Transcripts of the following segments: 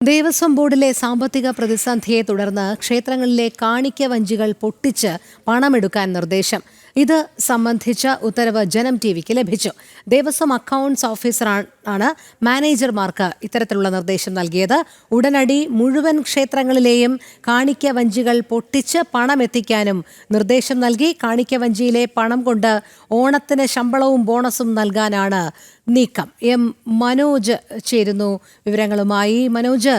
ദേവസ്വം ബോർഡിലെ സാമ്പത്തിക പ്രതിസന്ധിയെ തുടർന്ന് ക്ഷേത്രങ്ങളിലെ കാണിക്ക വഞ്ചികൾ പൊട്ടിച്ച് പണമെടുക്കാൻ നിർദ്ദേശം. ഇത് സംബന്ധിച്ച ഉത്തരവ് ജനം ടിവിക്ക് ലഭിച്ചു. ദേവസ്വം അക്കൗണ്ട്സ് ഓഫീസറാണ് മാനേജർമാർക്ക് ഇത്തരത്തിലുള്ള നിർദ്ദേശം നൽകിയത്. ഉടനടി മുഴുവൻ ക്ഷേത്രങ്ങളിലെയും കാണിക്ക വഞ്ചികൾ പൊട്ടിച്ച് പണമെത്തിക്കാനും നിർദ്ദേശം നൽകി. കാണിക്ക വഞ്ചിയിലെ പണം കൊണ്ട് ഓണത്തിന് ശമ്പളവും ബോണസും നൽകാനാണ് നീക്കം. മനോജ് ചേരുന്നു വിവരങ്ങളുമായി. മനോജ്,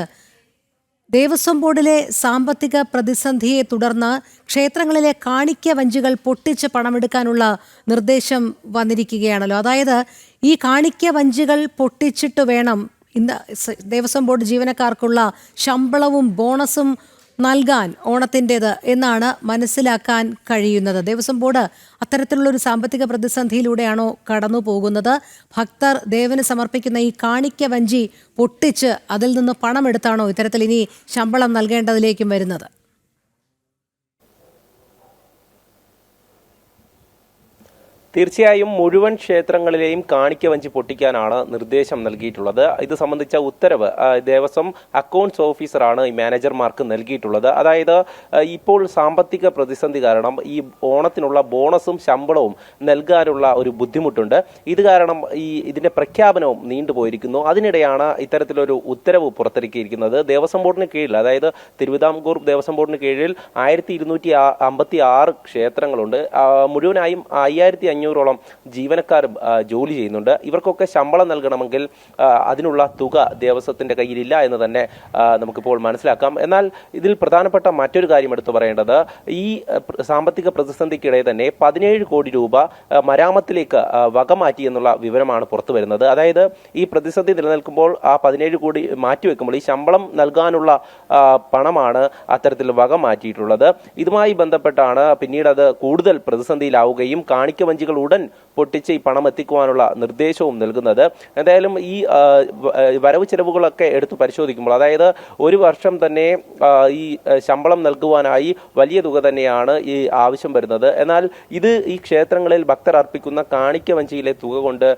ദേവസ്വം ബോർഡിലെ സാമ്പത്തിക പ്രതിസന്ധിയെ തുടർന്ന് ക്ഷേത്രങ്ങളിലെ കാണിക്ക വഞ്ചികൾ പൊട്ടിച്ച് പണമെടുക്കാനുള്ള നിർദ്ദേശം വന്നിരിക്കുകയാണല്ലോ. അതായത് ഈ കാണിക്ക വഞ്ചികൾ പൊട്ടിച്ചിട്ട് വേണം ഇന്ന് ദേവസ്വം ബോർഡ് ജീവനക്കാർക്കുള്ള ശമ്പളവും ബോണസും നൽകാൻ ഓണത്തിൻ്റേത് എന്നാണ് മനസ്സിലാക്കാൻ കഴിയുന്നത്. ദേവസ്വം ബോർഡ് അത്തരത്തിലുള്ളൊരു സാമ്പത്തിക പ്രതിസന്ധിയിലൂടെയാണോ കടന്നു പോകുന്നത്? ഭക്തർ ദേവന് സമർപ്പിക്കുന്ന ഈ കാണിക്ക വഞ്ചി പൊട്ടിച്ച് അതിൽ നിന്ന് പണമെടുത്താണോ ഇത്തരത്തിൽ ഇനി ശമ്പളം നൽകേണ്ടതിലേക്കും വരുന്നത്? തീർച്ചയായും മുഴുവൻ ക്ഷേത്രങ്ങളിലെയും കാണിക്ക വഞ്ചി പൊട്ടിക്കാനാണ് നിർദ്ദേശം നൽകിയിട്ടുള്ളത്. ഇത് സംബന്ധിച്ച ഉത്തരവ് ദേവസ്വം അക്കൗണ്ട്സ് ഓഫീസറാണ് ഈ മാനേജർമാർക്ക് നൽകിയിട്ടുള്ളത്. അതായത് ഇപ്പോൾ സാമ്പത്തിക പ്രതിസന്ധി കാരണം ഈ ഓണത്തിനുള്ള ബോണസും ശമ്പളവും നൽകാനുള്ള ഒരു ബുദ്ധിമുട്ടുണ്ട്. ഇത് കാരണം ഇതിന്റെ പ്രഖ്യാപനവും നീണ്ടുപോയിരിക്കുന്നു. അതിനിടെയാണ് ഇത്തരത്തിലൊരു ഉത്തരവ് പുറത്തിറക്കിയിരിക്കുന്നത്. ദേവസ്വം ബോർഡിന് കീഴിൽ, അതായത് തിരുവിതാംകൂർ ദേവസ്വം ബോർഡിന് കീഴിൽ 1256 ക്ഷേത്രങ്ങളുണ്ട്. മുഴുവനായും 5500 ജീവനക്കാർ ജോലി ചെയ്യുന്നുണ്ട്. ഇവർക്കൊക്കെ ശമ്പളം നൽകണമെങ്കിൽ അതിനുള്ള തുക ദേവസ്വത്തിന്റെ കയ്യിലില്ല എന്ന് തന്നെ നമുക്കിപ്പോൾ മനസ്സിലാക്കാം. എന്നാൽ ഇതിൽ പ്രധാനപ്പെട്ട മറ്റൊരു കാര്യം എടുത്തു പറയേണ്ടത്, ഈ സാമ്പത്തിക പ്രതിസന്ധിക്കിടെ തന്നെ 17 കോടി രൂപ മരാമത്തിലേക്ക് വകമാറ്റി എന്നുള്ള വിവരമാണ് പുറത്തു വരുന്നത്. അതായത് ഈ പ്രതിസന്ധി നിലനിൽക്കുമ്പോൾ ആ 17 കോടി മാറ്റിവെക്കുമ്പോൾ ഈ ശമ്പളം നൽകാനുള്ള പണമാണ് അത്തരത്തിൽ വകമാറ്റിയിട്ടുള്ളത്. ഇതുമായി ബന്ധപ്പെട്ടാണ് പിന്നീട് അത് കൂടുതൽ പ്രതിസന്ധിയിലാവുകയും കാണിക്ക വഞ്ചികൾ ഉടൻ പൊട്ടിച്ച് ഈ പണം എത്തിക്കുവാനുള്ള നിർദ്ദേശവും നൽകുന്നത്. എന്തായാലും ഈ വരവ് ചെലവുകളൊക്കെ എടുത്തു പരിശോധിക്കുമ്പോൾ, അതായത് ഒരു വർഷം തന്നെ ഈ ശമ്പളം നൽകുവാനായി വലിയ തുക തന്നെയാണ് ഈ ആവശ്യം വരുന്നത്. എന്നാൽ ഇത് ഈ ക്ഷേത്രങ്ങളിൽ ഭക്തർ അർപ്പിക്കുന്ന കാണിക്ക വഞ്ചിയിലെ തുക കൊണ്ട്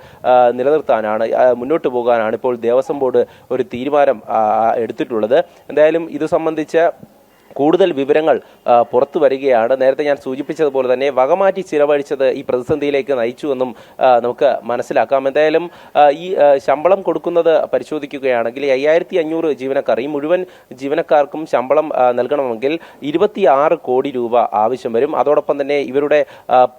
നിലനിർത്താനാണ്, മുന്നോട്ട് പോകാനാണ് ഇപ്പോൾ ദേവസ്വം ബോർഡ് ഒരു തീരുമാനം എടുത്തിട്ടുള്ളത്. എന്തായാലും ഇത് സംബന്ധിച്ച് കൂടുതൽ വിവരങ്ങൾ പുറത്തു വരികയാണ്. നേരത്തെ ഞാൻ സൂചിപ്പിച്ചതുപോലെ തന്നെ വകമാറ്റി ചിലവഴിച്ചത് ഈ പ്രതിസന്ധിയിലേക്ക് നയിച്ചുവെന്നും നമുക്ക് മനസ്സിലാക്കാം. എന്തായാലും ഈ ശമ്പളം കൊടുക്കുന്നത് പരിശോധിക്കുകയാണെങ്കിൽ 5500 ജീവനക്കാർ, ഈ മുഴുവൻ ജീവനക്കാർക്കും ശമ്പളം നൽകണമെങ്കിൽ 26 കോടി രൂപ ആവശ്യം വരും. അതോടൊപ്പം തന്നെ ഇവരുടെ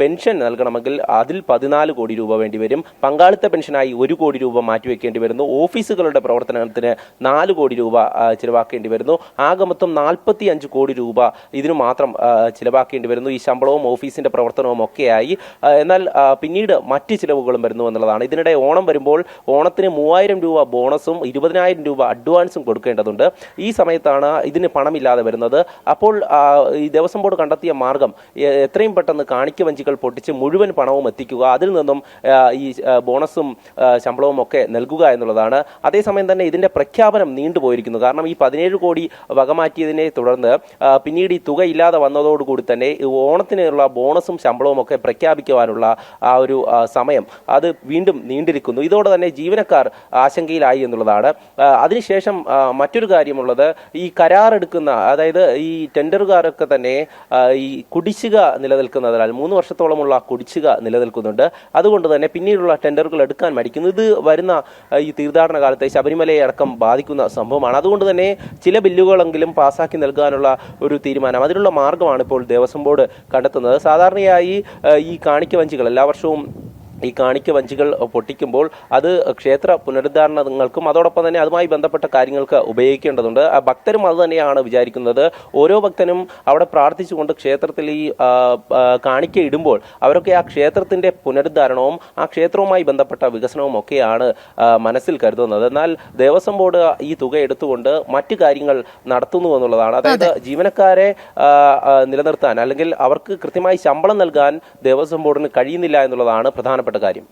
പെൻഷൻ നൽകണമെങ്കിൽ അതിൽ 14 കോടി രൂപ വേണ്ടി വരും. പങ്കാളിത്ത പെൻഷനായി 1 കോടി രൂപ മാറ്റിവെക്കേണ്ടി വരുന്നു. ഓഫീസുകളുടെ പ്രവർത്തനത്തിന് 4 കോടി രൂപ ചിലവാക്കേണ്ടി വരുന്നു. ആകെ മൊത്തം 45 കോടി രൂപ ഇതിനു മാത്രം ചിലവാക്കേണ്ടി വരുന്നു, ഈ ശമ്പളവും ഓഫീസിന്റെ പ്രവർത്തനവും ഒക്കെയായി. എന്നാൽ പിന്നീട് മറ്റ് ചിലവുകളും വരുന്നു എന്നുള്ളതാണ്. ഇതിനിടെ ഓണം വരുമ്പോൾ ഓണത്തിന് 3000 രൂപ ബോണസും 20000 രൂപ അഡ്വാൻസും കൊടുക്കേണ്ടതുണ്ട്. ഈ സമയത്താണ് ഇതിന് പണമില്ലാതെ വരുന്നത്. അപ്പോൾ ഈ ദേവസ്വം ബോർഡ് കണ്ടെത്തിയ മാർഗം എത്രയും പെട്ടെന്ന് കാണിക്ക വഞ്ചികൾ പൊട്ടിച്ച് മുഴുവൻ പണവും എത്തിക്കുക, അതിൽ നിന്നും ഈ ബോണസും ശമ്പളവും ഒക്കെ നൽകുക എന്നുള്ളതാണ്. അതേസമയം തന്നെ ഇതിന്റെ പ്രഖ്യാപനം നീണ്ടുപോയിരിക്കുന്നു. കാരണം ഈ 17 കോടി വകമാറ്റിയതിനെ തുടർന്ന് പിന്നീട് ഈ തുക ഇല്ലാതെ വന്നതോടുകൂടി തന്നെ ഓണത്തിനുള്ള ബോണസും ശമ്പളവും ഒക്കെ പ്രഖ്യാപിക്കുവാനുള്ള ആ ഒരു സമയം അത് വീണ്ടും നീണ്ടിരിക്കുന്നു. ഇതോടെ തന്നെ ജീവനക്കാർ ആശങ്കയിലായി എന്നുള്ളതാണ്. അതിനുശേഷം മറ്റൊരു കാര്യമുള്ളത്, ഈ കരാറെടുക്കുന്ന, അതായത് ഈ ടെൻഡറുകാരൊക്കെ തന്നെ ഈ കുടിശ്ശിക നിലനിൽക്കുന്നതിനാൽ 3 വർഷത്തോളമുള്ള കുടിശ്ശിക നിലനിൽക്കുന്നുണ്ട്. അതുകൊണ്ട് തന്നെ പിന്നീടുള്ള ടെൻഡറുകൾ എടുക്കാൻ മടിക്കുന്നു. ഇത് വരുന്ന ഈ തീർത്ഥാടന കാലത്തെ ശബരിമലയെ അടക്കം ബാധിക്കുന്ന സംഭവമാണ്. അതുകൊണ്ട് തന്നെ ചില ബില്ലുകളെങ്കിലും പാസ്സാക്കി നൽകാനുള്ള ഒരു തീരുമാനം, അതിനുള്ള മാർഗമാണ് ഇപ്പോൾ ദേവസ്വം ബോർഡ് കണ്ടെത്തുന്നത്. സാധാരണയായി ഈ കാണിക്ക വഞ്ചികൾ എല്ലാ വർഷവും ഈ കാണിക്ക വഞ്ചികൾ പൊട്ടിക്കുമ്പോൾ അത് ക്ഷേത്ര പുനരുദ്ധാരണങ്ങൾക്കും അതോടൊപ്പം തന്നെ അതുമായി ബന്ധപ്പെട്ട കാര്യങ്ങൾക്ക് ഉപയോഗിക്കേണ്ടതുണ്ട്. ഭക്തരും അത് തന്നെയാണ് വിചാരിക്കുന്നത്. ഓരോ ഭക്തനും അവിടെ പ്രാർത്ഥിച്ചുകൊണ്ട് ക്ഷേത്രത്തിൽ ഈ കാണിക്ക ഇടുമ്പോൾ അവരൊക്കെ ആ ക്ഷേത്രത്തിന്റെ പുനരുദ്ധാരണവും ആ ക്ഷേത്രവുമായി ബന്ധപ്പെട്ട വികസനവും ഒക്കെയാണ് മനസ്സിൽ കരുതുന്നത്. എന്നാൽ ദേവസ്വം ബോർഡ് ഈ തുക എടുത്തുകൊണ്ട് മറ്റു കാര്യങ്ങൾ നടത്തുന്നു എന്നുള്ളതാണ്. അതായത് ജീവനക്കാരെ നിലനിർത്താൻ അല്ലെങ്കിൽ അവർക്ക് കൃത്യമായി ശമ്പളം നൽകാൻ ദേവസ്വം ബോർഡിന് കഴിയുന്നില്ല എന്നുള്ളതാണ് പ്രധാനപ്പെട്ട കാര്യം.